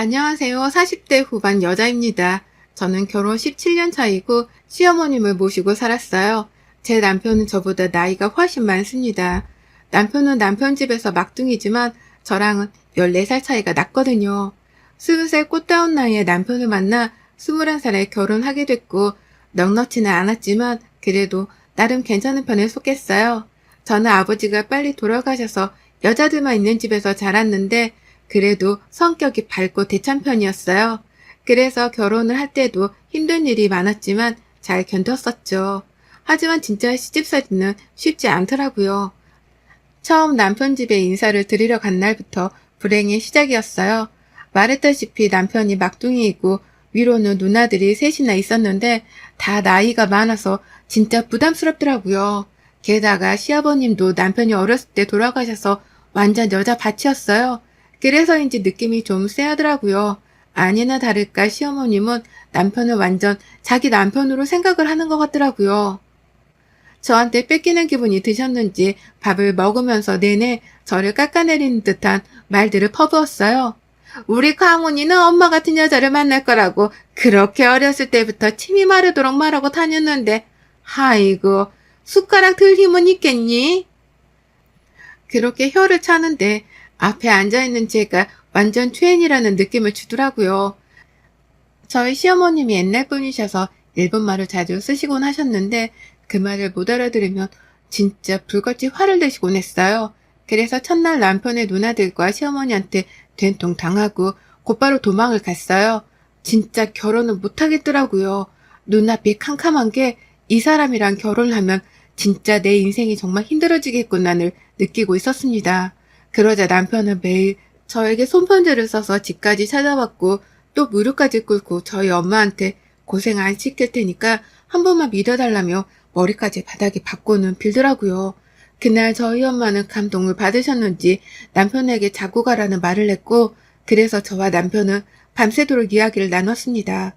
안녕하세요. 40대 후반 여자입니다. 저는 결혼 17년 차이고 시어머님을 모시고 살았어요. 제 남편은 저보다 나이가 훨씬 많습니다. 남편은 남편 집에서 막둥이지만 저랑은 14살 차이가 났거든요. 20살 꽃다운 나이에 남편을 만나 21살에 결혼하게 됐고 넉넉지는 않았지만 그래도 나름 괜찮은 편에 속했어요. 저는 아버지가 빨리 돌아가셔서 여자들만 있는 집에서 자랐는데 그래도 성격이 밝고 대찬 편이었어요. 그래서 결혼을 할 때도 힘든 일이 많았지만 잘 견뎠었죠. 하지만 진짜 시집살이는 쉽지 않더라고요. 처음 남편 집에 인사를 드리러 간 날부터 불행의 시작이었어요. 말했다시피 남편이 막둥이이고 위로는 누나들이 셋이나 있었는데 다 나이가 많아서 진짜 부담스럽더라고요. 게다가 시아버님도 남편이 어렸을 때 돌아가셔서 완전 여자 밭이었어요. 그래서인지 느낌이 좀 쎄하더라고요. 아니나 다를까 시어머님은 남편을 완전 자기 남편으로 생각을 하는 것 같더라고요. 저한테 뺏기는 기분이 드셨는지 밥을 먹으면서 내내 저를 깎아내리는 듯한 말들을 퍼부었어요. 우리 강훈이는 엄마 같은 여자를 만날 거라고 그렇게 어렸을 때부터 침이 마르도록 말하고 다녔는데 아이고 숟가락 들 힘은 있겠니? 그렇게 혀를 차는데 앞에 앉아있는 제가 완전 최인이라는 느낌을 주더라고요. 저희 시어머님이 옛날 분이셔서 일본말을 자주 쓰시곤 하셨는데 그 말을 못 알아들으면 진짜 불같이 화를 내시곤 했어요. 그래서 첫날 남편의 누나들과 시어머니한테 된통 당하고 곧바로 도망을 갔어요. 진짜 결혼을 못 하겠더라고요. 눈앞이 캄캄한 게 이 사람이랑 결혼하면 진짜 내 인생이 정말 힘들어지겠구나를 느끼고 있었습니다. 그러자 남편은 매일 저에게 손편지를 써서 집까지 찾아왔고 또 무릎까지 꿇고 저희 엄마한테 고생 안 시킬 테니까 한 번만 믿어달라며 머리까지 바닥에 박고는 빌더라고요. 그날 저희 엄마는 감동을 받으셨는지 남편에게 자고 가라는 말을 했고 그래서 저와 남편은 밤새도록 이야기를 나눴습니다.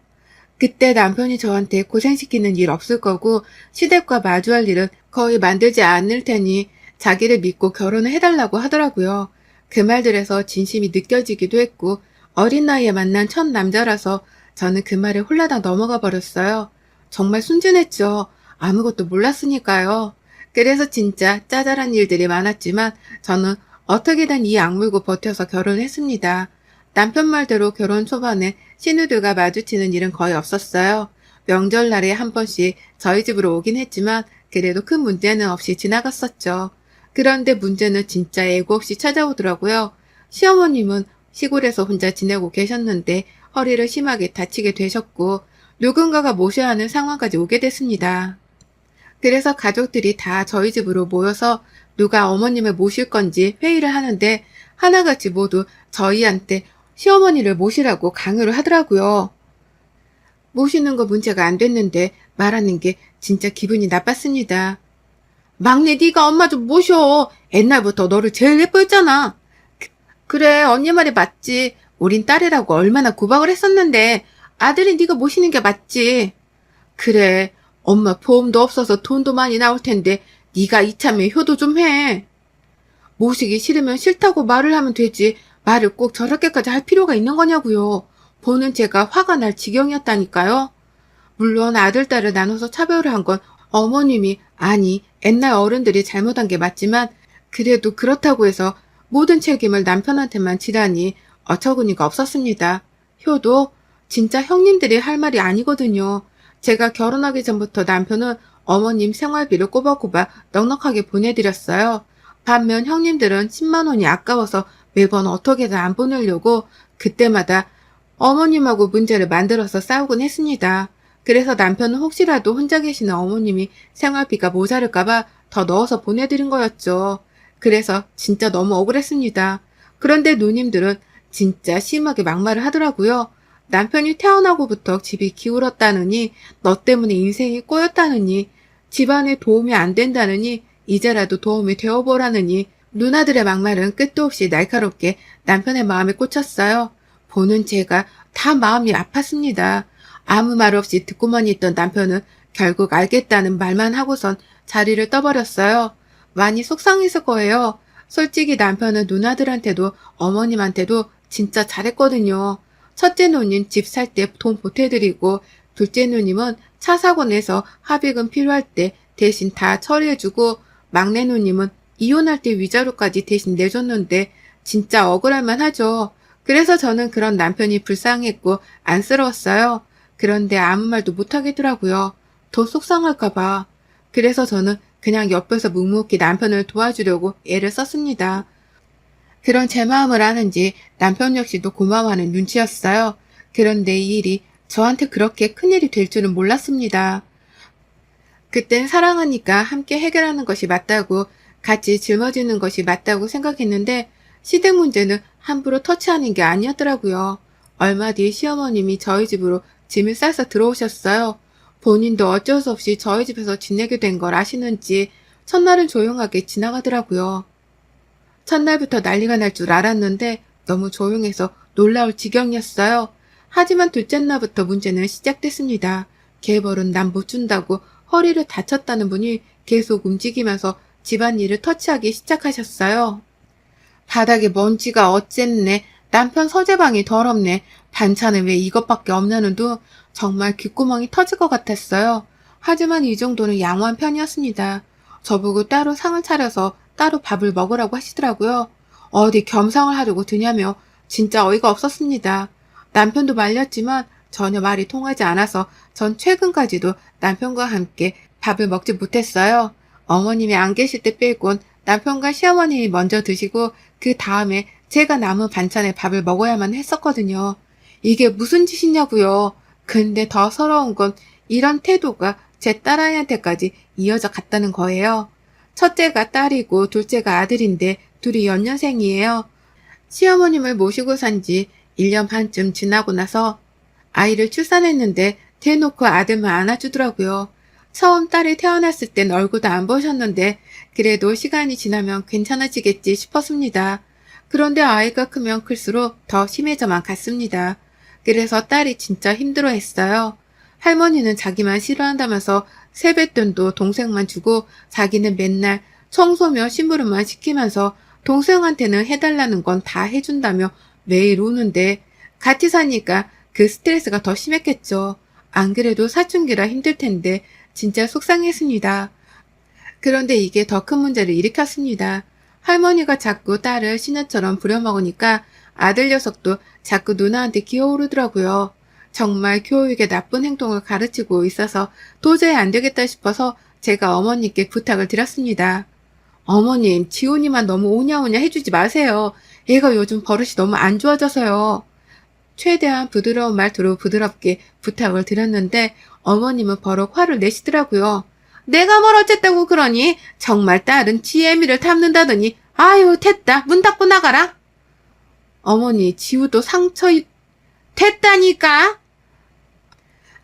그때 남편이 저한테 고생시키는 일 없을 거고 시댁과 마주할 일은 거의 만들지 않을 테니 자기를 믿고 결혼을 해달라고 하더라고요. 그 말들에서 진심이 느껴지기도 했고 어린 나이에 만난 첫 남자라서 저는 그 말에 홀라당 넘어가 버렸어요. 정말 순진했죠. 아무것도 몰랐으니까요. 그래서 진짜 짜잘한 일들이 많았지만 저는 어떻게든 이 악물고 버텨서 결혼을 했습니다. 남편 말대로 결혼 초반에 신우들과 마주치는 일은 거의 없었어요. 명절날에 한 번씩 저희 집으로 오긴 했지만 그래도 큰 문제는 없이 지나갔었죠. 그런데 문제는 진짜 예고 없이 찾아오더라고요. 시어머님은 시골에서 혼자 지내고 계셨는데 허리를 심하게 다치게 되셨고 누군가가 모셔야 하는 상황까지 오게 됐습니다. 그래서 가족들이 다 저희 집으로 모여서 누가 어머님을 모실 건지 회의를 하는데 하나같이 모두 저희한테 시어머니를 모시라고 강요를 하더라고요. 모시는 거 문제가 안 됐는데 말하는 게 진짜 기분이 나빴습니다. 막내 네가 엄마 좀 모셔. 옛날부터 너를 제일 예뻐했잖아. 그래 언니 말이 맞지. 우린 딸이라고 얼마나 구박을 했었는데 아들이 네가 모시는 게 맞지. 그래 엄마 보험도 없어서 돈도 많이 나올 텐데 네가 이참에 효도 좀 해. 모시기 싫으면 싫다고 말을 하면 되지. 말을 꼭 저렇게까지 할 필요가 있는 거냐고요. 보는 제가 화가 날 지경이었다니까요. 물론 아들, 딸을 나눠서 차별을 한 건 어머님이 아니 옛날 어른들이 잘못한 게 맞지만 그래도 그렇다고 해서 모든 책임을 남편한테만 지라니 어처구니가 없었습니다. 효도 진짜 형님들이 할 말이 아니거든요. 제가 결혼하기 전부터 남편은 어머님 생활비를 꼬박꼬박 넉넉하게 보내드렸어요. 반면 형님들은 10만 원이 아까워서 매번 어떻게든 안 보내려고 그때마다 어머님하고 문제를 만들어서 싸우곤 했습니다. 그래서 남편은 혹시라도 혼자 계시는 어머님이 생활비가 모자랄까봐 더 넣어서 보내드린 거였죠. 그래서 진짜 너무 억울했습니다. 그런데 누님들은 진짜 심하게 막말을 하더라고요. 남편이 태어나고부터 집이 기울었다느니, 너 때문에 인생이 꼬였다느니, 집안에 도움이 안 된다느니, 이제라도 도움이 되어보라느니, 누나들의 막말은 끝도 없이 날카롭게 남편의 마음에 꽂혔어요. 보는 제가 다 마음이 아팠습니다. 아무 말 없이 듣고만 있던 남편은 결국 알겠다는 말만 하고선 자리를 떠버렸어요. 많이 속상했을 거예요. 솔직히 남편은 누나들한테도 어머님한테도 진짜 잘했거든요. 첫째 누님 집 살 때 돈 보태드리고 둘째 누님은 차 사고 내서 합의금 필요할 때 대신 다 처리해주고 막내 누님은 이혼할 때 위자료까지 대신 내줬는데 진짜 억울할만 하죠. 그래서 저는 그런 남편이 불쌍했고 안쓰러웠어요. 그런데 아무 말도 못하겠더라고요. 더 속상할까봐. 그래서 저는 그냥 옆에서 묵묵히 남편을 도와주려고 애를 썼습니다. 그런 제 마음을 아는지 남편 역시도 고마워하는 눈치였어요. 그런데 이 일이 저한테 그렇게 큰일이 될 줄은 몰랐습니다. 그땐 사랑하니까 함께 해결하는 것이 맞다고, 같이 짊어지는 것이 맞다고 생각했는데 시댁 문제는 함부로 터치하는 게 아니었더라고요. 얼마 뒤 시어머님이 저희 집으로 짐을 싸서 들어오셨어요. 본인도 어쩔 수 없이 저희 집에서 지내게 된 걸 아시는지 첫날은 조용하게 지나가더라고요. 첫날부터 난리가 날 줄 알았는데 너무 조용해서 놀라울 지경이었어요. 하지만 둘째 날부터 문제는 시작됐습니다. 개벌은 남 못 준다고 허리를 다쳤다는 분이 계속 움직이면서 집안일을 터치하기 시작하셨어요. 바닥에 먼지가 어쨌네. 남편 서재방이 더럽네. 반찬은 왜 이것밖에 없냐는 둥 정말 귓구멍이 터질 것 같았어요. 하지만 이 정도는 양호한 편이었습니다. 저보고 따로 상을 차려서 따로 밥을 먹으라고 하시더라고요. 어디 겸상을 하려고 드냐며 진짜 어이가 없었습니다. 남편도 말렸지만 전혀 말이 통하지 않아서 전 최근까지도 남편과 함께 밥을 먹지 못했어요. 어머님이 안 계실 때 빼곤 남편과 시어머님이 먼저 드시고 그 다음에 제가 남은 반찬에 밥을 먹어야만 했었거든요. 이게 무슨 짓이냐고요. 근데 더 서러운 건 이런 태도가 제 딸아이한테까지 이어져 갔다는 거예요. 첫째가 딸이고 둘째가 아들인데 둘이 연년생이에요. 시어머님을 모시고 산 지 1년 반쯤 지나고 나서 아이를 출산했는데 대놓고 아들만 안아주더라고요. 처음 딸이 태어났을 땐 얼굴도 안 보셨는데 그래도 시간이 지나면 괜찮아지겠지 싶었습니다. 그런데 아이가 크면 클수록 더 심해져만 갔습니다. 그래서 딸이 진짜 힘들어했어요. 할머니는 자기만 싫어한다면서 세뱃돈도 동생만 주고 자기는 맨날 청소며 심부름만 시키면서 동생한테는 해달라는 건 다 해준다며 매일 우는데 같이 사니까 그 스트레스가 더 심했겠죠. 안 그래도 사춘기라 힘들 텐데 진짜 속상했습니다. 그런데 이게 더 큰 문제를 일으켰습니다. 할머니가 자꾸 딸을 시녀처럼 부려먹으니까 아들 녀석도 자꾸 누나한테 기어오르더라고요. 정말 교육에 나쁜 행동을 가르치고 있어서 도저히 안 되겠다 싶어서 제가 어머니께 부탁을 드렸습니다. 어머님, 지훈이만 너무 오냐오냐 해주지 마세요. 얘가 요즘 버릇이 너무 안 좋아져서요. 최대한 부드러운 말투로 부드럽게 부탁을 드렸는데 어머님은 버럭 화를 내시더라고요. 내가 뭘 어쨌다고 그러니? 정말 딸은 지혜미를 탐는다더니 아유 됐다 문 닫고 나가라. 어머니 지우도 상처 됐다니까.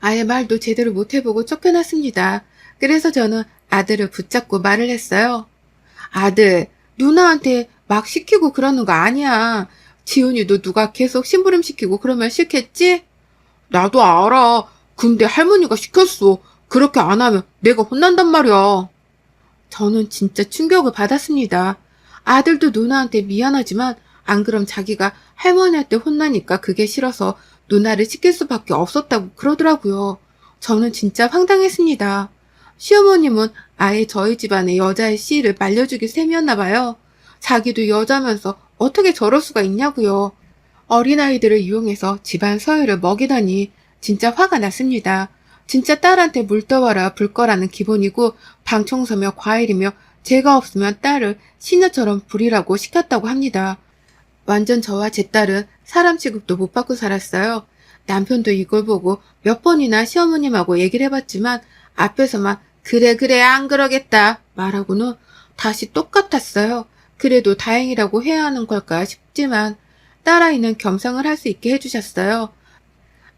아예 말도 제대로 못 해보고 쫓겨났습니다. 그래서 저는 아들을 붙잡고 말을 했어요. 아들, 누나한테 막 시키고 그러는 거 아니야. 지훈이도 누가 계속 심부름 시키고 그러면 싫겠지? 나도 알아. 근데 할머니가 시켰어. 그렇게 안 하면 내가 혼난단 말이야. 저는 진짜 충격을 받았습니다. 아들도 누나한테 미안하지만 안 그럼 자기가 할머니한테 혼나니까 그게 싫어서 누나를 시킬 수밖에 없었다고 그러더라고요. 저는 진짜 황당했습니다. 시어머님은 아예 저희 집안의 여자의 씨를 말려주기 셈이었나 봐요. 자기도 여자면서 어떻게 저럴 수가 있냐고요. 어린아이들을 이용해서 집안 서열을 먹이다니 진짜 화가 났습니다. 진짜 딸한테 물 떠와라 불 거라는 기본이고 방 청소며 과일이며 제가 없으면 딸을 시녀처럼 부리라고 시켰다고 합니다. 완전 저와 제 딸은 사람 취급도 못 받고 살았어요. 남편도 이걸 보고 몇 번이나 시어머님하고 얘기를 해봤지만 앞에서만 그래 안 그러겠다 말하고는 다시 똑같았어요. 그래도 다행이라고 해야 하는 걸까 싶지만 딸아이는 겸상을 할 수 있게 해주셨어요.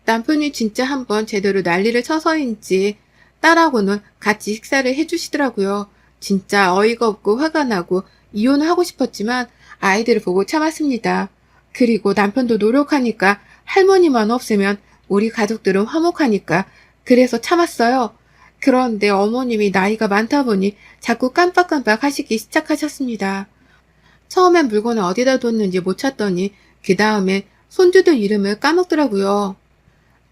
남편이 진짜 한번 제대로 난리를 쳐서인지 딸하고는 같이 식사를 해주시더라고요. 진짜 어이가 없고 화가 나고 이혼을 하고 싶었지만 아이들을 보고 참았습니다. 그리고 남편도 노력하니까 할머니만 없으면 우리 가족들은 화목하니까 그래서 참았어요. 그런데 어머님이 나이가 많다 보니 자꾸 깜빡깜빡 하시기 시작하셨습니다. 처음엔 물건을 어디다 뒀는지 못 찾더니 그 다음에 손주들 이름을 까먹더라고요.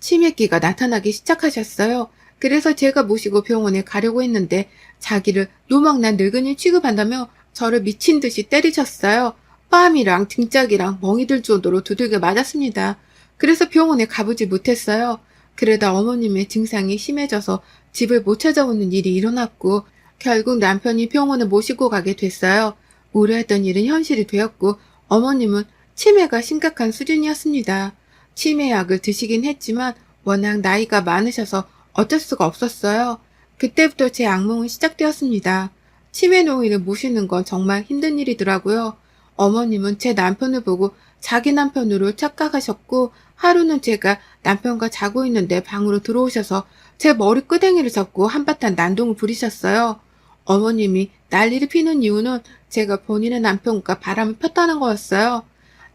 치매기가 나타나기 시작하셨어요. 그래서 제가 모시고 병원에 가려고 했는데 자기를 노망난 늙은이 취급한다며 저를 미친 듯이 때리셨어요. 뺨이랑 등짝이랑 멍이 들 정도로 두들겨 맞았습니다. 그래서 병원에 가보지 못했어요. 그러다 어머님의 증상이 심해져서 집을 못 찾아오는 일이 일어났고 결국 남편이 병원에 모시고 가게 됐어요. 우려했던 일은 현실이 되었고 어머님은 치매가 심각한 수준이었습니다. 치매약을 드시긴 했지만 워낙 나이가 많으셔서 어쩔 수가 없었어요. 그때부터 제 악몽은 시작되었습니다. 치매 노인을 모시는 건 정말 힘든 일이더라고요. 어머님은 제 남편을 보고 자기 남편으로 착각하셨고 하루는 제가 남편과 자고 있는데 방으로 들어오셔서 제 머리 끄댕이를 잡고 한바탕 난동을 부리셨어요. 어머님이 난리를 피는 이유는 제가 본인의 남편과 바람을 폈다는 거였어요.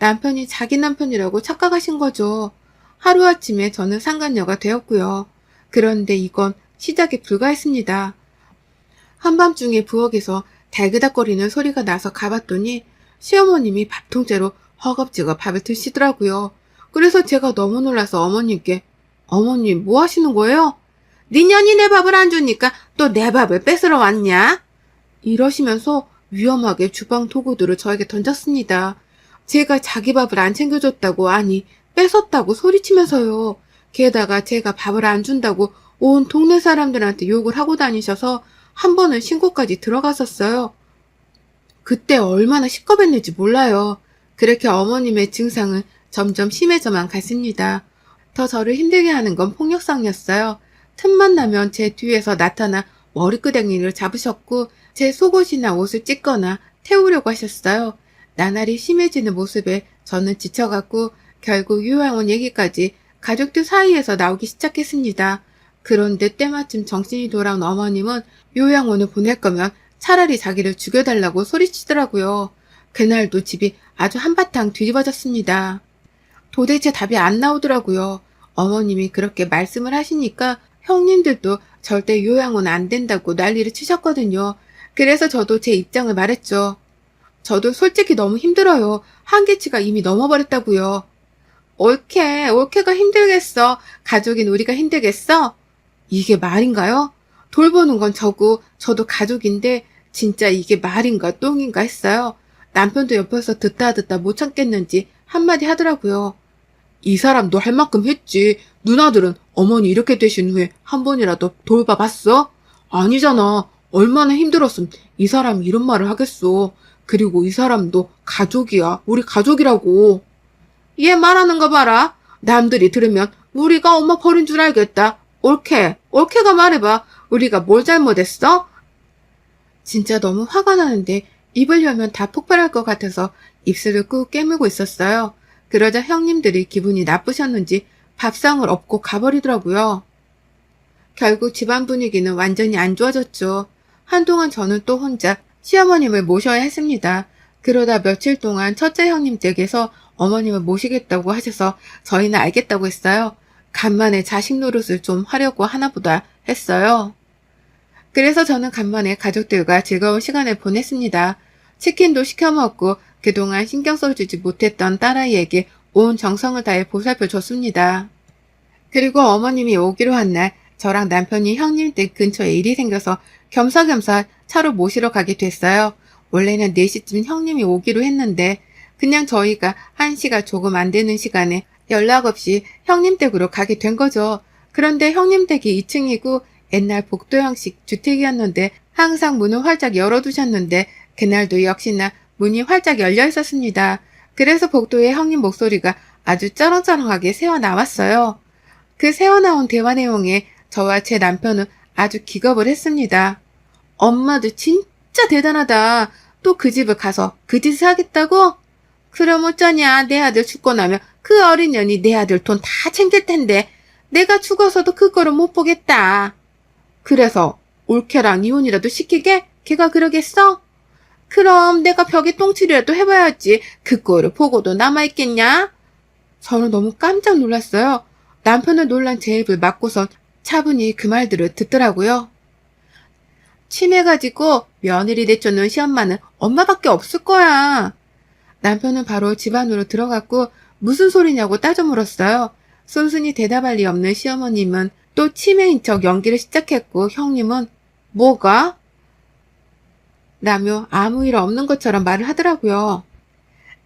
남편이 자기 남편이라고 착각하신 거죠. 하루아침에 저는 상간녀가 되었고요. 그런데 이건 시작에 불과했습니다. 한밤중에 부엌에서 달그닥거리는 소리가 나서 가봤더니 시어머님이 밥통째로 허겁지겁 밥을 드시더라고요. 그래서 제가 너무 놀라서 어머님께 어머님 뭐 하시는 거예요? 네 년이 내 밥을 안 주니까 또 내 밥을 뺏으러 왔냐? 이러시면서 위험하게 주방 도구들을 저에게 던졌습니다. 제가 자기 밥을 안 챙겨줬다고 아니 뺏었다고 소리치면서요. 게다가 제가 밥을 안 준다고 온 동네 사람들한테 욕을 하고 다니셔서 한 번은 신고까지 들어갔었어요. 그때 얼마나 시겁했는지 몰라요. 그렇게 어머님의 증상은 점점 심해져만 갔습니다. 더 저를 힘들게 하는 건 폭력성이었어요. 틈만 나면 제 뒤에서 나타나 머리끄댕이를 잡으셨고 제 속옷이나 옷을 찢거나 태우려고 하셨어요. 나날이 심해지는 모습에 저는 지쳐갔고 결국 요양원 얘기까지 가족들 사이에서 나오기 시작했습니다. 그런데 때마침 정신이 돌아온 어머님은 요양원을 보낼 거면 차라리 자기를 죽여달라고 소리치더라고요. 그날도 집이 아주 한바탕 뒤집어졌습니다. 도대체 답이 안 나오더라고요. 어머님이 그렇게 말씀을 하시니까 형님들도 절대 요양원 안 된다고 난리를 치셨거든요. 그래서 저도 제 입장을 말했죠. 저도 솔직히 너무 힘들어요. 한계치가 이미 넘어버렸다고요. 올케가 힘들겠어. 가족인 우리가 힘들겠어? 이게 말인가요? 돌보는 건 저도 가족인데 진짜 이게 말인가 똥인가 했어요. 남편도 옆에서 듣다 못 참겠는지 한마디 하더라고요. 이 사람도 할 만큼 했지. 누나들은 어머니 이렇게 되신 후에 한 번이라도 돌봐봤어? 아니잖아. 얼마나 힘들었으면 이 사람이 이런 말을 하겠어. 그리고 이 사람도 가족이야. 우리 가족이라고. 얘 말하는 거 봐라. 남들이 들으면 우리가 엄마 버린 줄 알겠다. 올케가 말해봐. 우리가 뭘 잘못했어? 진짜 너무 화가 나는데 입을 열면 다 폭발할 것 같아서 입술을 꾹 깨물고 있었어요. 그러자 형님들이 기분이 나쁘셨는지 밥상을 엎고 가버리더라고요. 결국 집안 분위기는 완전히 안 좋아졌죠. 한동안 저는 또 혼자 시어머님을 모셔야 했습니다. 그러다 며칠 동안 첫째 형님 댁에서 어머님을 모시겠다고 하셔서 저희는 알겠다고 했어요. 간만에 자식 노릇을 좀 하려고 하나보다 했어요. 그래서 저는 간만에 가족들과 즐거운 시간을 보냈습니다. 치킨도 시켜 먹고 그동안 신경 써주지 못했던 딸아이에게 온 정성을 다해 보살펴줬습니다. 그리고 어머님이 오기로 한 날 저랑 남편이 형님 댁 근처에 일이 생겨서 겸사겸사 차로 모시러 가게 됐어요. 원래는 4시쯤 형님이 오기로 했는데 그냥 저희가 1시가 조금 안 되는 시간에 연락 없이 형님 댁으로 가게 된 거죠. 그런데 형님 댁이 2층이고 옛날 복도 형식 주택이었는데 항상 문을 활짝 열어두셨는데 그날도 역시나 문이 활짝 열려 있었습니다. 그래서 복도에 형님 목소리가 아주 쩌렁쩌렁하게 새어나왔어요. 그 새어나온 대화 내용에 저와 제 남편은 아주 기겁을 했습니다. 엄마도 진짜 대단하다. 또 그 집을 가서 그 짓을 하겠다고? 그럼 어쩌냐. 내 아들 죽고 나면 그 어린 년이 내 아들 돈 다 챙길 텐데 내가 죽어서도 그거를 못 보겠다. 그래서 올케랑 이혼이라도 시키게? 걔가 그러겠어? 그럼 내가 벽에 똥칠이라도 해봐야지. 그거를 보고도 남아있겠냐? 저는 너무 깜짝 놀랐어요. 남편을 놀란 제 입을 막고선 차분히 그 말들을 듣더라고요. 치매 가지고 며느리 내쫓는 시엄마는 엄마밖에 없을 거야. 남편은 바로 집 안으로 들어갔고 무슨 소리냐고 따져 물었어요. 순순히 대답할 리 없는 시어머님은 또 치매인 척 연기를 시작했고 형님은 뭐가? 라며 아무 일 없는 것처럼 말을 하더라고요.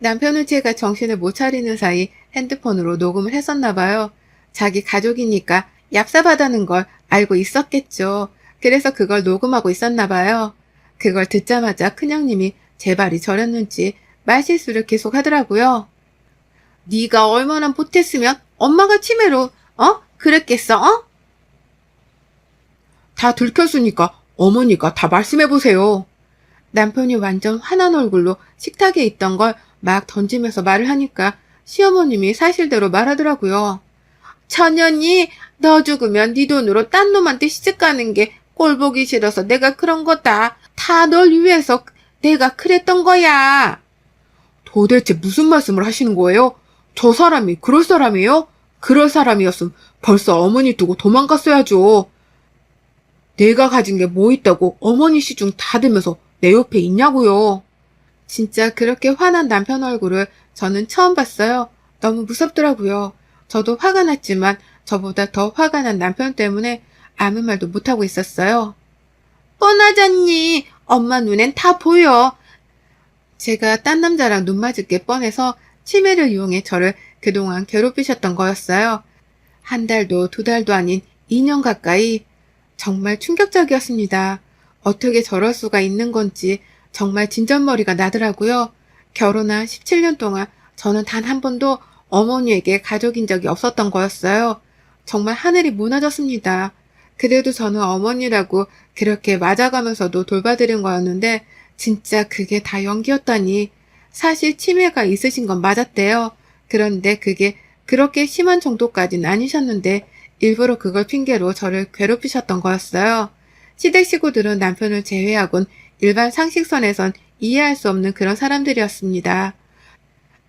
남편은 제가 정신을 못 차리는 사이 핸드폰으로 녹음을 했었나 봐요. 자기 가족이니까 얍삽하다는 걸 알고 있었겠죠. 그래서 그걸 녹음하고 있었나 봐요. 그걸 듣자마자 큰형님이 제 발이 저렸는지 말실수를 계속 하더라고요. 네가 얼마나 못했으면 엄마가 치매로 그랬겠어? 다 들켰으니까 어머니가 다 말씀해보세요. 남편이 완전 화난 얼굴로 식탁에 있던 걸 막 던지면서 말을 하니까 시어머님이 사실대로 말하더라고요. 천연이 너 죽으면 네 돈으로 딴 놈한테 시집가는 게 꼴보기 싫어서 내가 그런 거다. 다 널 위해서 내가 그랬던 거야. 도대체 무슨 말씀을 하시는 거예요? 저 사람이 그럴 사람이에요? 그럴 사람이었으면 벌써 어머니 두고 도망갔어야죠. 내가 가진 게 뭐 있다고 어머니 시중 다 들면서 내 옆에 있냐고요. 진짜 그렇게 화난 남편 얼굴을 저는 처음 봤어요. 너무 무섭더라고요. 저도 화가 났지만 저보다 더 화가 난 남편 때문에 아무 말도 못하고 있었어요. 뻔하잖니. 엄마 눈엔 다 보여. 제가 딴 남자랑 눈 맞을 게 뻔해서 치매를 이용해 저를 그동안 괴롭히셨던 거였어요. 한 달도 두 달도 아닌 2년 가까이. 정말 충격적이었습니다. 어떻게 저럴 수가 있는 건지 정말 진절머리가 나더라고요. 결혼한 17년 동안 저는 단 한 번도 어머니에게 가족인 적이 없었던 거였어요. 정말 하늘이 무너졌습니다. 그래도 저는 어머니라고 그렇게 맞아가면서도 돌봐드린 거였는데 진짜 그게 다 연기였다니. 사실 치매가 있으신 건 맞았대요. 그런데 그게 그렇게 심한 정도까지는 아니셨는데 일부러 그걸 핑계로 저를 괴롭히셨던 거였어요. 시댁 식구들은 남편을 제외하곤 일반 상식선에선 이해할 수 없는 그런 사람들이었습니다.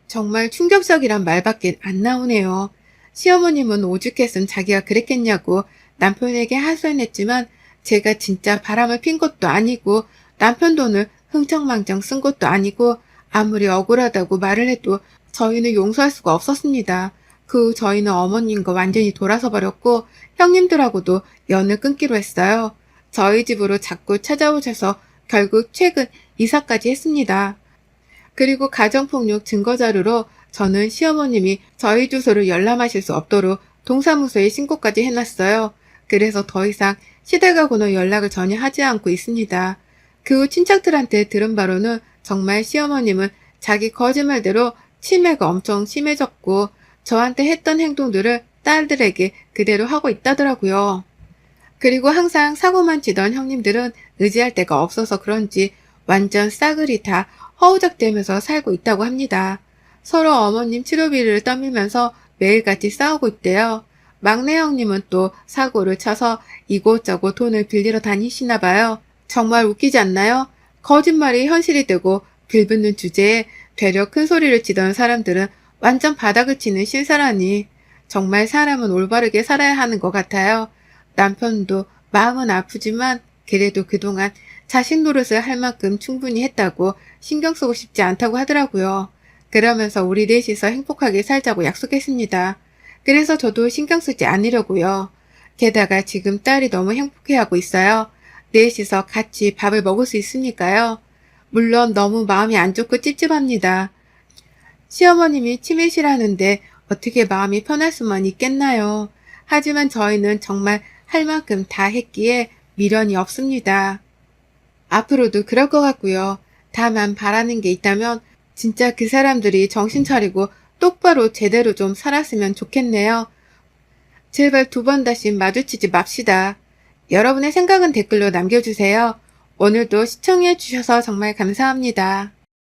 정말 충격적이란 말밖에 안 나오네요. 시어머님은 오죽했음 자기가 그랬겠냐고 남편에게 하소연했지만 제가 진짜 바람을 핀 것도 아니고 남편 돈을 흥청망청 쓴 것도 아니고 아무리 억울하다고 말을 해도 저희는 용서할 수가 없었습니다. 그 후 저희는 어머님과 완전히 돌아서 버렸고 형님들하고도 연을 끊기로 했어요. 저희 집으로 자꾸 찾아오셔서 결국 최근 이사까지 했습니다. 그리고 가정폭력 증거자료로 저는 시어머님이 저희 주소를 열람하실 수 없도록 동사무소에 신고까지 해놨어요. 그래서 더 이상 시댁하고는 연락을 전혀 하지 않고 있습니다. 그 후 친척들한테 들은 바로는 정말 시어머님은 자기 거짓말대로 치매가 엄청 심해졌고 저한테 했던 행동들을 딸들에게 그대로 하고 있다더라고요. 그리고 항상 사고만 치던 형님들은 의지할 데가 없어서 그런지 완전 싸그리 다 허우적대면서 살고 있다고 합니다. 서로 어머님 치료비를 떠밀면서 매일같이 싸우고 있대요. 막내 형님은 또 사고를 쳐서 이곳저곳 돈을 빌리러 다니시나 봐요. 정말 웃기지 않나요? 거짓말이 현실이 되고 빌붙는 주제에 되려 큰 소리를 치던 사람들은 완전 바닥을 치는 신사라니. 정말 사람은 올바르게 살아야 하는 것 같아요. 남편도 마음은 아프지만 그래도 그동안 자식 노릇을 할 만큼 충분히 했다고 신경 쓰고 싶지 않다고 하더라고요. 그러면서 우리 넷이서 행복하게 살자고 약속했습니다. 그래서 저도 신경 쓰지 않으려고요. 게다가 지금 딸이 너무 행복해하고 있어요. 넷이서 같이 밥을 먹을 수 있으니까요. 물론 너무 마음이 안 좋고 찝찝합니다. 시어머님이 치매시라는데 어떻게 마음이 편할 수만 있겠나요? 하지만 저희는 정말 할 만큼 다 했기에 미련이 없습니다. 앞으로도 그럴 것 같고요. 다만 바라는 게 있다면 진짜 그 사람들이 정신 차리고 똑바로 제대로 좀 살았으면 좋겠네요. 제발 두 번 다시 마주치지 맙시다. 여러분의 생각은 댓글로 남겨주세요. 오늘도 시청해 주셔서 정말 감사합니다.